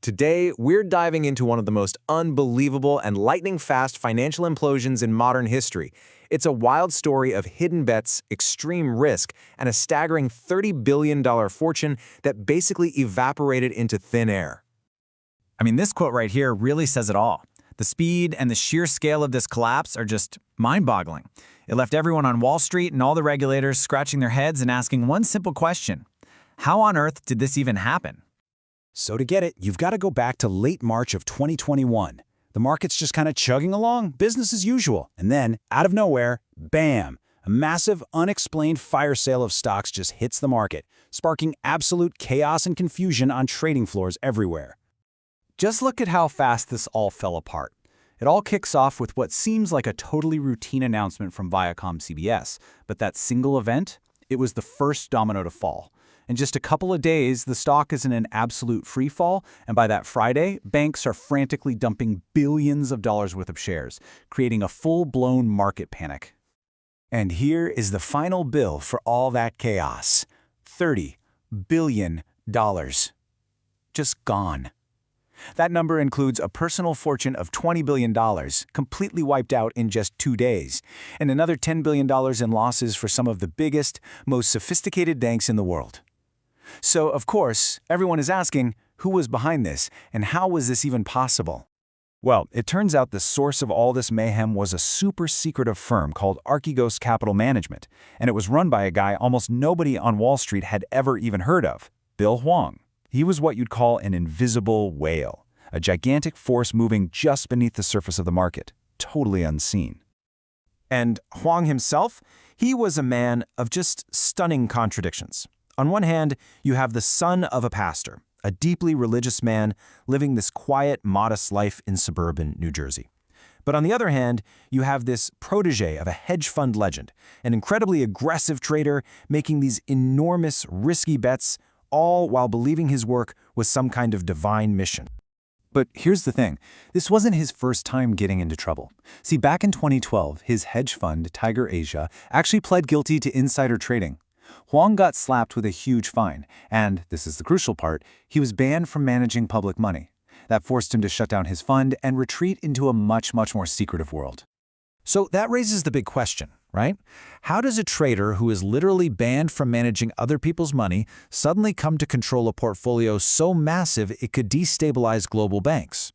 Today, we're diving into one of the most unbelievable and lightning-fast financial implosions in modern history. It's a wild story of hidden bets, extreme risk, and a staggering $30 billion fortune that basically evaporated into thin air. I mean, this quote right here really says it all. The speed and the sheer scale of this collapse are just mind-boggling. It left everyone on Wall Street and all the regulators scratching their heads and asking one simple question: how on earth did this even happen? So to get it, you've got to go back to late March of 2021. The market's just kind of chugging along, business as usual. And then, out of nowhere, bam! A massive, unexplained fire sale of stocks just hits the market, sparking absolute chaos and confusion on trading floors everywhere. Just look at how fast this all fell apart. It all kicks off with what seems like a totally routine announcement from Viacom CBS, but that single event, it was the first domino to fall. In just a couple of days, the stock is in an absolute free fall, and by that Friday, banks are frantically dumping billions of dollars worth of shares, creating a full-blown market panic. And here is the final bill for all that chaos: $30 billion. Just gone. That number includes a personal fortune of $20 billion, completely wiped out in just 2 days, and another $10 billion in losses for some of the biggest, most sophisticated banks in the world. So, of course, everyone is asking, who was behind this, and how was this even possible? Well, it turns out the source of all this mayhem was a super secretive firm called Archegos Capital Management, and it was run by a guy almost nobody on Wall Street had ever even heard of, Bill Hwang. He was what you'd call an invisible whale, a gigantic force moving just beneath the surface of the market, totally unseen. And Hwang himself, he was a man of just stunning contradictions. On one hand, you have the son of a pastor, a deeply religious man living this quiet, modest life in suburban New Jersey. But on the other hand, you have this protege of a hedge fund legend, an incredibly aggressive trader making these enormous, risky bets, all while believing his work was some kind of divine mission. But here's the thing, this wasn't his first time getting into trouble. See, back in 2012, his hedge fund, Tiger Asia, actually pled guilty to insider trading. Hwang got slapped with a huge fine, and, this is the crucial part, he was banned from managing public money. That forced him to shut down his fund and retreat into a much more secretive world. So that raises the big question, right? How does a trader who is literally banned from managing other people's money suddenly come to control a portfolio so massive it could destabilize global banks?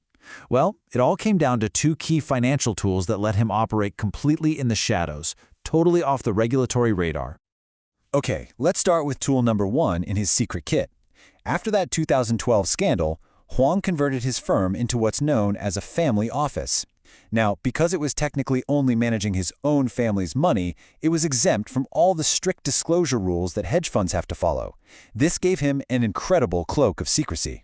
Well, it all came down to two key financial tools that let him operate completely in the shadows, totally off the regulatory radar. Okay, let's start with tool number 1 in his secret kit. After that 2012 scandal, Hwang converted his firm into what's known as a family office. Now, because it was technically only managing his own family's money, it was exempt from all the strict disclosure rules that hedge funds have to follow. This gave him an incredible cloak of secrecy.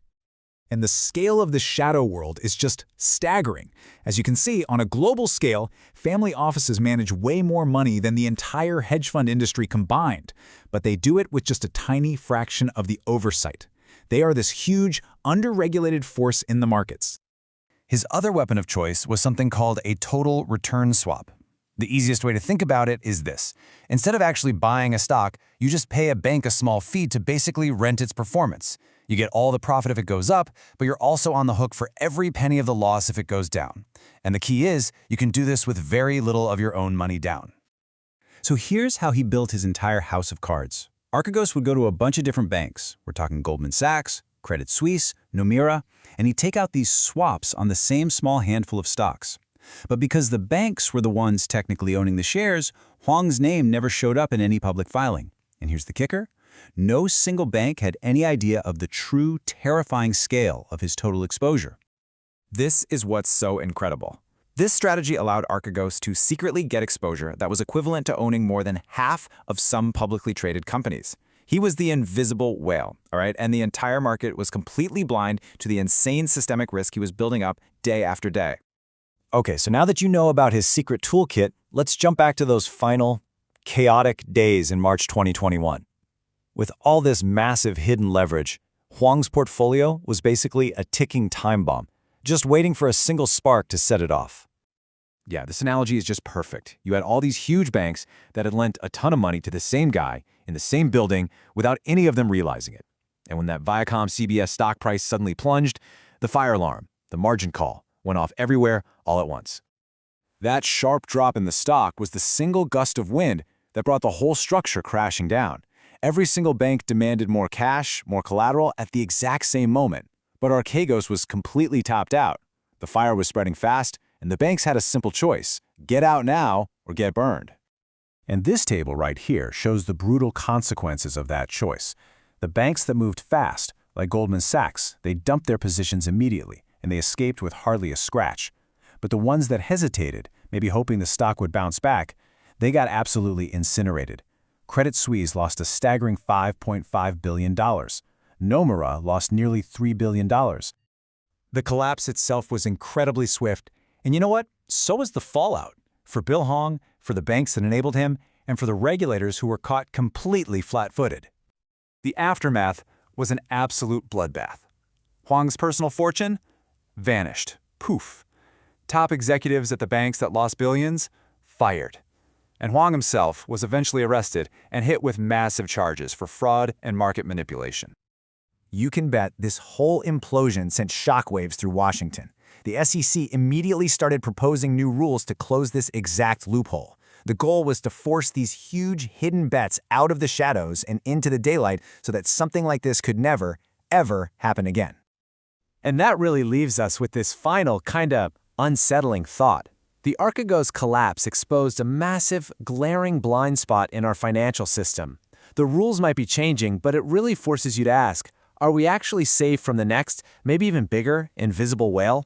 And the scale of the shadow world is just staggering. As you can see, on a global scale, family offices manage way more money than the entire hedge fund industry combined, but they do it with just a tiny fraction of the oversight. They are this huge, under-regulated force in the markets. His other weapon of choice was something called a total return swap. The easiest way to think about it is this. Instead of actually buying a stock, you just pay a bank a small fee to basically rent its performance. You get all the profit if it goes up, but you're also on the hook for every penny of the loss if it goes down. And the key is, you can do this with very little of your own money down. So here's how he built his entire house of cards. Archegos would go to a bunch of different banks. We're talking Goldman Sachs, Credit Suisse, Nomura, and he'd take out these swaps on the same small handful of stocks. But because the banks were the ones technically owning the shares, Hwang's name never showed up in any public filing. And here's the kicker: no single bank had any idea of the true, terrifying scale of his total exposure. This is what's so incredible. This strategy allowed Archegos to secretly get exposure that was equivalent to owning more than half of some publicly traded companies. He was the invisible whale, all right? And the entire market was completely blind to the insane systemic risk he was building up day after day. Okay, so now that you know about his secret toolkit, let's jump back to those final, chaotic days in March 2021. With all this massive hidden leverage, Hwang's portfolio was basically a ticking time bomb, just waiting for a single spark to set it off. Yeah, this analogy is just perfect. You had all these huge banks that had lent a ton of money to the same guy in the same building without any of them realizing it. And when that Viacom CBS stock price suddenly plunged, The fire alarm, the margin call, went off everywhere all at once. That sharp drop in the stock was the single gust of wind that brought the whole structure crashing down. Every single bank demanded more cash, more collateral at the exact same moment. But Archegos was completely tapped out. The fire was spreading fast, and the banks had a simple choice: get out now or get burned. And this table right here shows the brutal consequences of that choice. The banks that moved fast, like Goldman Sachs, they dumped their positions immediately, and they escaped with hardly a scratch. But the ones that hesitated, maybe hoping the stock would bounce back, they got absolutely incinerated. Credit Suisse lost a staggering $5.5 billion. Nomura lost nearly $3 billion. The collapse itself was incredibly swift, and you know what? So was the fallout. For Bill Hong, for the banks that enabled him, and for the regulators who were caught completely flat-footed. The aftermath was an absolute bloodbath. Huang's personal fortune? Vanished. Poof. Top executives at the banks that lost billions? Fired. And Huang himself was eventually arrested and hit with massive charges for fraud and market manipulation. You can bet this whole implosion sent shockwaves through Washington. The SEC immediately started proposing new rules to close this exact loophole. The goal was to force these huge hidden bets out of the shadows and into the daylight so that something like this could never, ever happen again. And that really leaves us with this final, kinda unsettling thought. The Archegos collapse exposed a massive, glaring blind spot in our financial system. The rules might be changing, but it really forces you to ask, are we actually safe from the next, maybe even bigger, invisible whale?